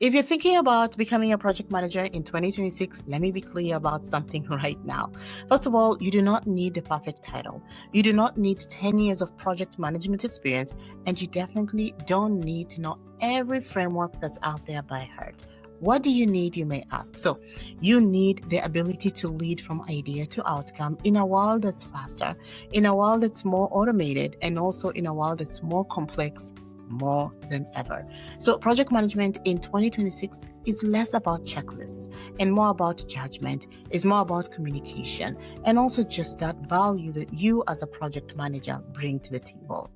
If you're thinking about becoming a project manager in 2026, let me be clear about something right now. First of all, you do not need the perfect title. You do not need 10 years of project management experience, and you definitely don't need to know every framework that's out there by heart. What do you need, you may ask? So, you need the ability to lead from idea to outcome in a world that's faster, in a world that's more automated, and also in a world that's more complex more than ever. So project management in 2026 is less about checklists and more about judgment, is more about communication, and also just that value that you as a project manager bring to the table.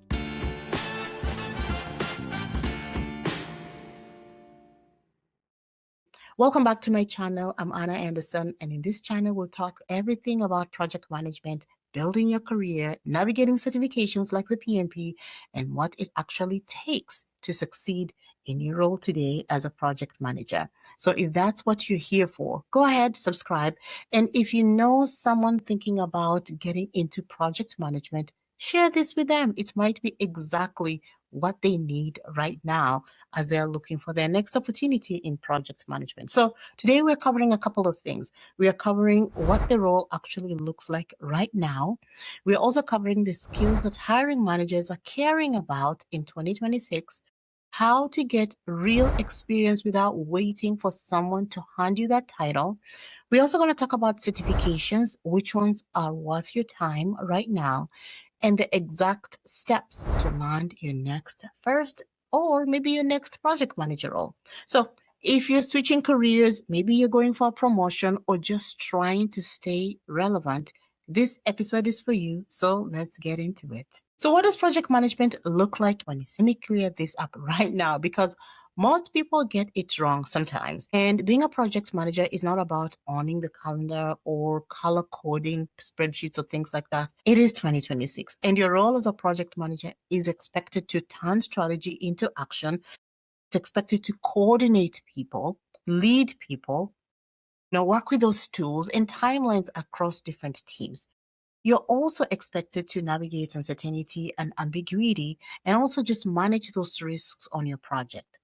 Welcome back to my channel. I'm Anna Anderson, and in this channel, we'll talk everything about project management, building your career, navigating certifications like the PMP, and what it actually takes to succeed in your role today as a project manager. So if that's what you're here for, go ahead, subscribe. And if you know someone thinking about getting into project management, share this with them. It might be exactly what they need right now as they're looking for their next opportunity in project management. So today we're covering a couple of things. We are covering what the role actually looks like right now. We're also covering the skills that hiring managers are caring about in 2026, how to get real experience without waiting for someone to hand you that title. We're also going to talk about certifications, which ones are worth your time right now, and the exact steps to land your next first or maybe your next project manager role. So if you're switching careers, maybe you're going for a promotion or just trying to stay relevant, this episode is for you. So let's get into it. So what does project management look like? Let me clear this up right now because most people get it wrong sometimes. And being a project manager is not about owning the calendar or color coding spreadsheets or things like that. It is 2026. And your role as a project manager is expected to turn strategy into action. It's expected to coordinate people, lead people, work with those tools and timelines across different teams. You're also expected to navigate uncertainty and ambiguity and also just manage those risks on your project.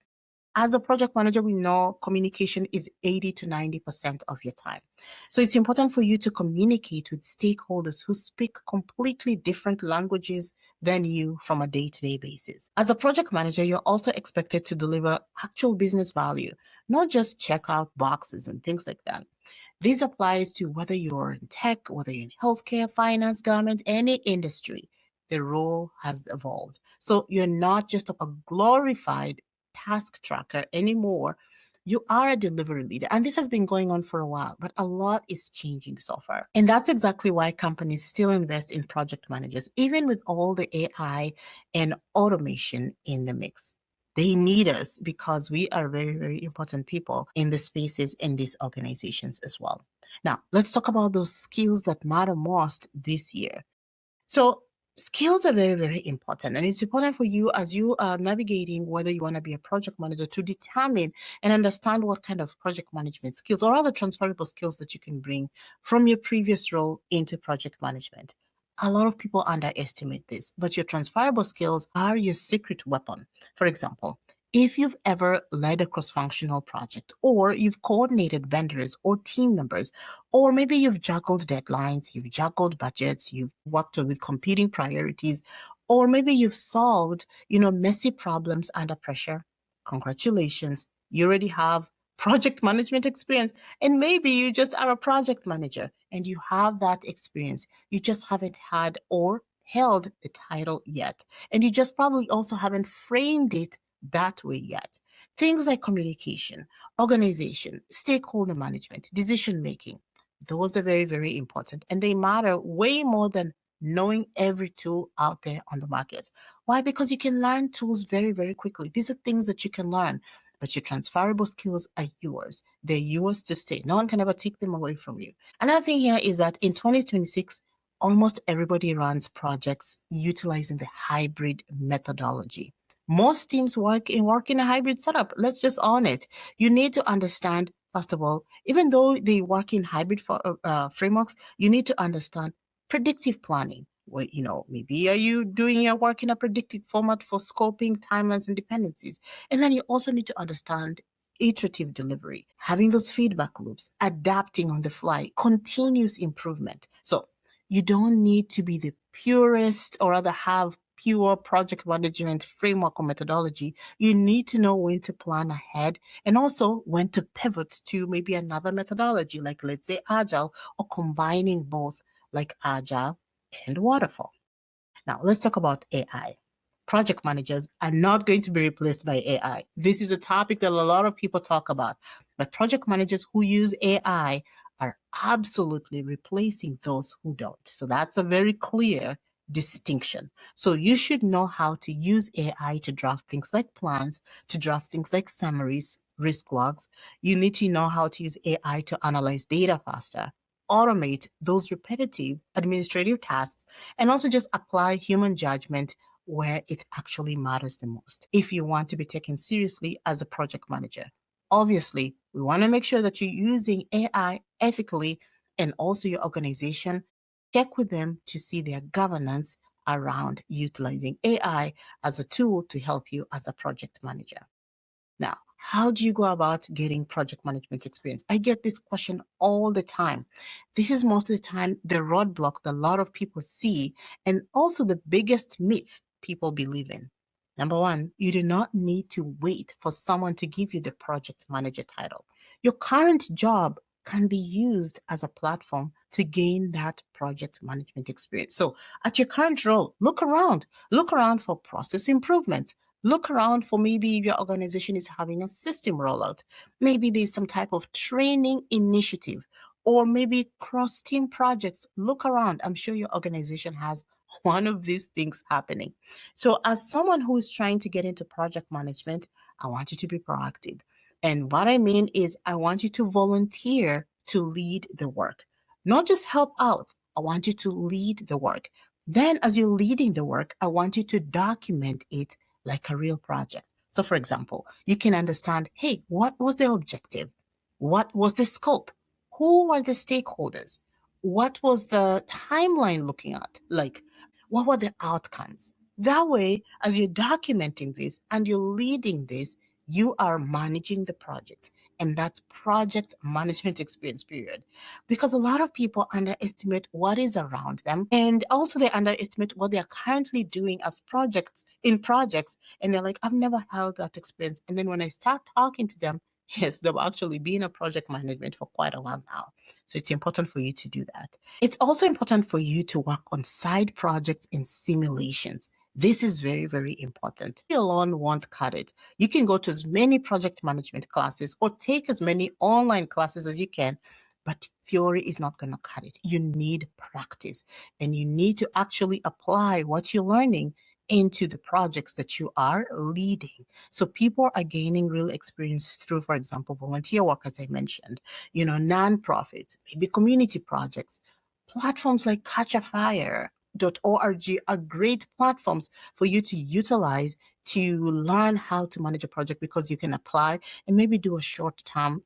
As a project manager, we know communication is 80 to 90% of your time. So it's important for you to communicate with stakeholders who speak completely different languages than you from a day-to-day basis. As a project manager, you're also expected to deliver actual business value, not just check out boxes and things like that. This applies to whether you're in tech, whether you're in healthcare, finance, government, any industry. The role has evolved. So you're not just a glorified task tracker anymore. You are a delivery leader. And this has been going on for a while, but a lot is changing so far. And that's exactly why companies still invest in project managers, even with all the AI and automation in the mix. They need us because we are very, very important people in the spaces in these organizations as well. Now, let's talk about those skills that matter most this year. So skills are very, very important. And it's important for you as you are navigating whether you want to be a project manager to determine and understand what kind of project management skills or other transferable skills that you can bring from your previous role into project management. A lot of people underestimate this, but your transferable skills are your secret weapon. For example, if you've ever led a cross-functional project, or you've coordinated vendors or team members, or maybe you've juggled deadlines, you've juggled budgets, you've worked with competing priorities, or maybe you've solved, messy problems under pressure, congratulations, you already have project management experience. And maybe you just are a project manager and you have that experience. You just haven't had or held the title yet. And you just probably also haven't framed it that way yet. Things like communication, organization, stakeholder management, decision making, those are very, very important. And they matter way more than knowing every tool out there on the market. Why? Because you can learn tools very, very quickly. These are things that you can learn, but your transferable skills are yours. They're yours to stay. No one can ever take them away from you. Another thing here is that in 2026, almost everybody runs projects utilizing the hybrid methodology. Most teams work in a hybrid setup. Let's just own it. You need to understand, first of all, even though they work in hybrid frameworks, you need to understand predictive planning. Well, maybe are you doing your work in a predictive format for scoping, timelines, and dependencies? And then you also need to understand iterative delivery, having those feedback loops, adapting on the fly, continuous improvement. So you don't need to be the purest or rather have pure project management framework or methodology. You need to know when to plan ahead and also when to pivot to maybe another methodology, like let's say Agile, or combining both like Agile and Waterfall. Now, let's talk about AI. Project managers are not going to be replaced by AI. This is a topic that a lot of people talk about, but project managers who use AI are absolutely replacing those who don't. So that's a very clear distinction. So you should know how to use AI to draft things like plans, to draft things like summaries, risk logs. You need to know how to use AI to analyze data faster, automate those repetitive administrative tasks, and also just apply human judgment where it actually matters the most if you want to be taken seriously as a project manager. Obviously, we want to make sure that you're using AI ethically, and also your organization, check with them to see their governance around utilizing AI as a tool to help you as a project manager. Now, how do you go about getting project management experience? I get this question all the time. This is most of the time the roadblock that a lot of people see, and also the biggest myth people believe in. Number one, you do not need to wait for someone to give you the project manager title. Your current job can be used as a platform to gain that project management experience. So, at your current role, look around for process improvements. Look around for maybe if your organization is having a system rollout. Maybe there's some type of training initiative or maybe cross team projects. Look around. I'm sure your organization has one of these things happening. So, as someone who is trying to get into project management, I want you to be proactive. And what I mean is, I want you to volunteer to lead the work, not just help out. I want you to lead the work. Then, as you're leading the work, I want you to document it like a real project. So, for example, you can understand, hey, what was the objective? What was the scope? Who were the stakeholders? What was the timeline looking at? Like, what were the outcomes? That way, as you're documenting this and you're leading this, you are managing the project. And that's project management experience, period. Because a lot of people underestimate what is around them. And also they underestimate what they are currently doing as projects. And they're like, I've never held that experience. And then when I start talking to them, yes, they've actually been in project management for quite a while now. So it's important for you to do that. It's also important for you to work on side projects and simulations. This is very, very important. You alone won't cut it. You can go to as many project management classes or take as many online classes as you can, but theory is not going to cut it. You need practice, and you need to actually apply what you're learning into the projects that you are leading. So people are gaining real experience through, for example, volunteer work, as I mentioned, nonprofits, maybe community projects. Platforms like catchafire.org are great platforms for you to utilize to learn how to manage a project, because you can apply and maybe do a short term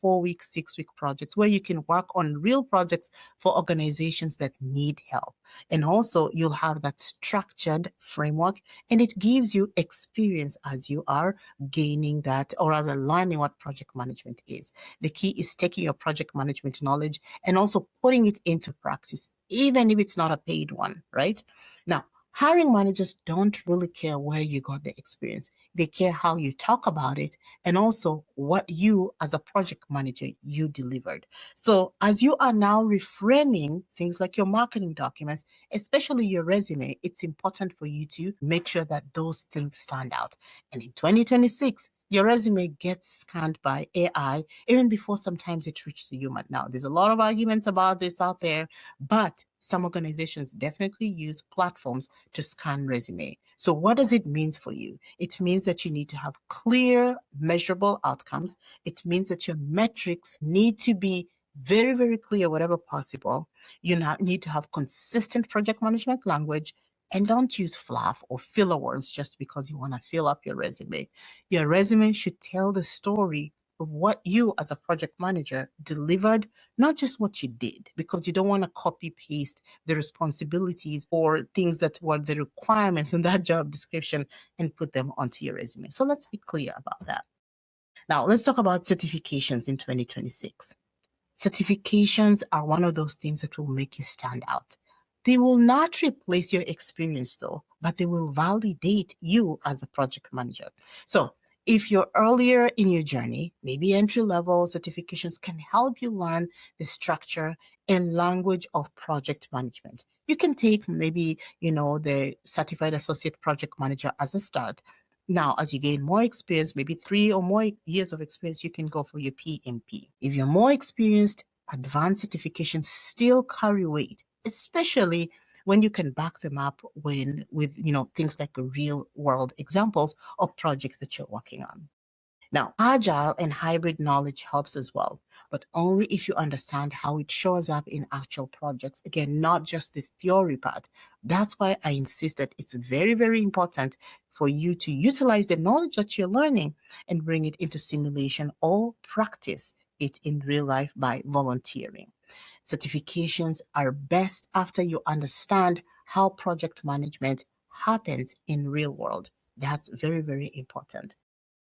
4 week, 6 week projects where you can work on real projects for organizations that need help. And also you'll have that structured framework, and it gives you experience as you are gaining that, or rather learning what project management is. The key is taking your project management knowledge and also putting it into practice, even if it's not a paid one, right? Now, hiring managers don't really care where you got the experience. They care how you talk about it and also what you, as a project manager, you delivered. So as you are now reframing things like your marketing documents, especially your resume, it's important for you to make sure that those things stand out. And in 2026, your resume gets scanned by AI even before sometimes it reaches a human. Now, there's a lot of arguments about this out there, but some organizations definitely use platforms to scan resume. So what does it mean for you? It means that you need to have clear, measurable outcomes. It means that your metrics need to be very, very clear wherever possible. You now need to have consistent project management language, and don't use fluff or filler words just because you want to fill up your resume. Your resume should tell the story of what you as a project manager delivered, not just what you did, because you don't want to copy paste the responsibilities or things that were the requirements in that job description and put them onto your resume. So let's be clear about that. Now, let's talk about certifications in 2026. Certifications are one of those things that will make you stand out. They will not replace your experience though, but they will validate you as a project manager. So if you're earlier in your journey, maybe entry level certifications can help you learn the structure and language of project management. You can take maybe, the certified associate project manager as a start. Now, as you gain more experience, maybe 3 or more years of experience, you can go for your PMP. If you're more experienced, advanced certifications still carry weight, especially when you can back them up with things like real world examples of projects that you're working on. Now, agile and hybrid knowledge helps as well, but only if you understand how it shows up in actual projects. Again, not just the theory part. That's why I insist that it's very, very important for you to utilize the knowledge that you're learning and bring it into simulation or practice it in real life by volunteering. Certifications are best after you understand how project management happens in real world. That's very, very important.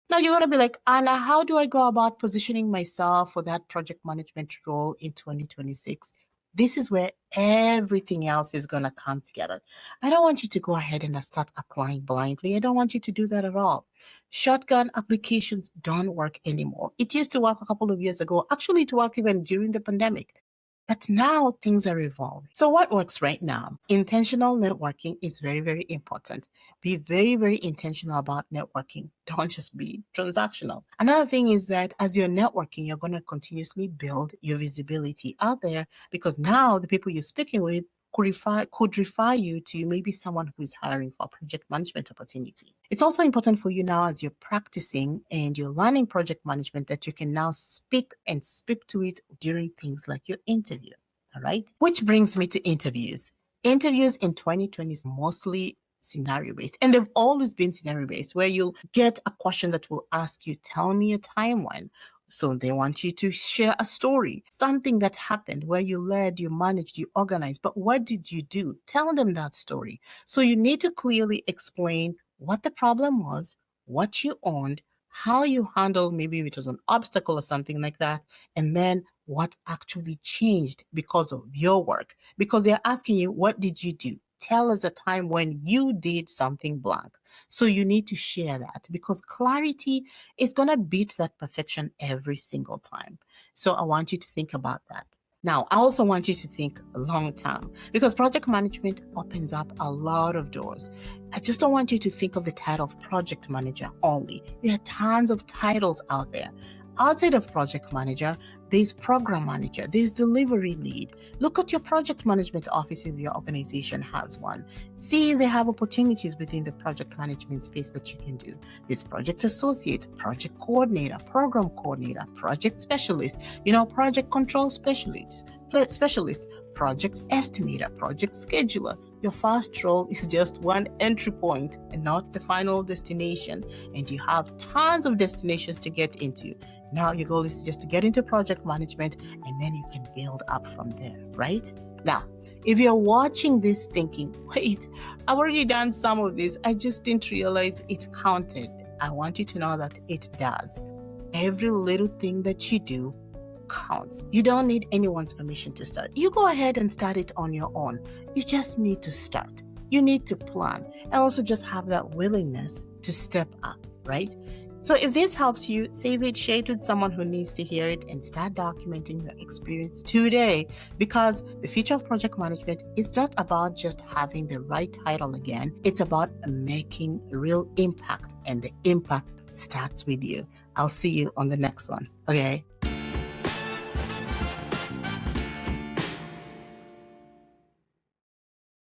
Now you're going to be like, Anna, how do I go about positioning myself for that project management role in 2026? This is where everything else is going to come together. I don't want you to go ahead and start applying blindly. I don't want you to do that at all. Shotgun applications don't work anymore. It used to work a couple of years ago. Actually, it worked even during the pandemic. But now things are evolving. So what works right now? Intentional networking is very, very important. Be very, very intentional about networking. Don't just be transactional. Another thing is that as you're networking, you're going to continuously build your visibility out there, because now the people you're speaking with could refer you to maybe someone who is hiring for a project management opportunity. It's also important for you now, as you're practicing and you're learning project management, that you can now speak to it during things like your interview. All right. Which brings me to interviews. Interviews in 2020 is mostly scenario based, and they've always been scenario based, where you'll get a question that will ask you, tell me a time when. So they want you to share a story, something that happened where you led, you managed, you organized, but what did you do? Tell them that story. So you need to clearly explain what the problem was, what you owned, how you handled, maybe it was an obstacle or something like that, and then what actually changed because of your work. Because they're asking you, what did you do? Tell us a time when you did something blank. So you need to share that, because clarity is going to beat that perfection every single time. So I want you to think about that. Now, I also want you to think long term, because project management opens up a lot of doors. I just don't want you to think of the title of project manager only. There are tons of titles out there. Outside of project manager, there's program manager, there's delivery lead. Look at your project management office if your organization has one. See if they have opportunities within the project management space that you can do. There's project associate, project coordinator, program coordinator, project specialist, project control specialist, project estimator, project scheduler. Your first role is just one entry point and not the final destination. And you have tons of destinations to get into. Now your goal is just to get into project management, and then you can build up from there, right? Now, if you're watching this thinking, wait, I've already done some of this, I just didn't realize it counted. I want you to know that it does. Every little thing that you do counts. You don't need anyone's permission to start. You go ahead and start it on your own. You just need to start. You need to plan, and also just have that willingness to step up, right? So if this helps you, save it, share it with someone who needs to hear it, and start documenting your experience today, because the future of project management is not about just having the right title again. It's about making real impact, and the impact starts with you. I'll see you on the next one. Okay.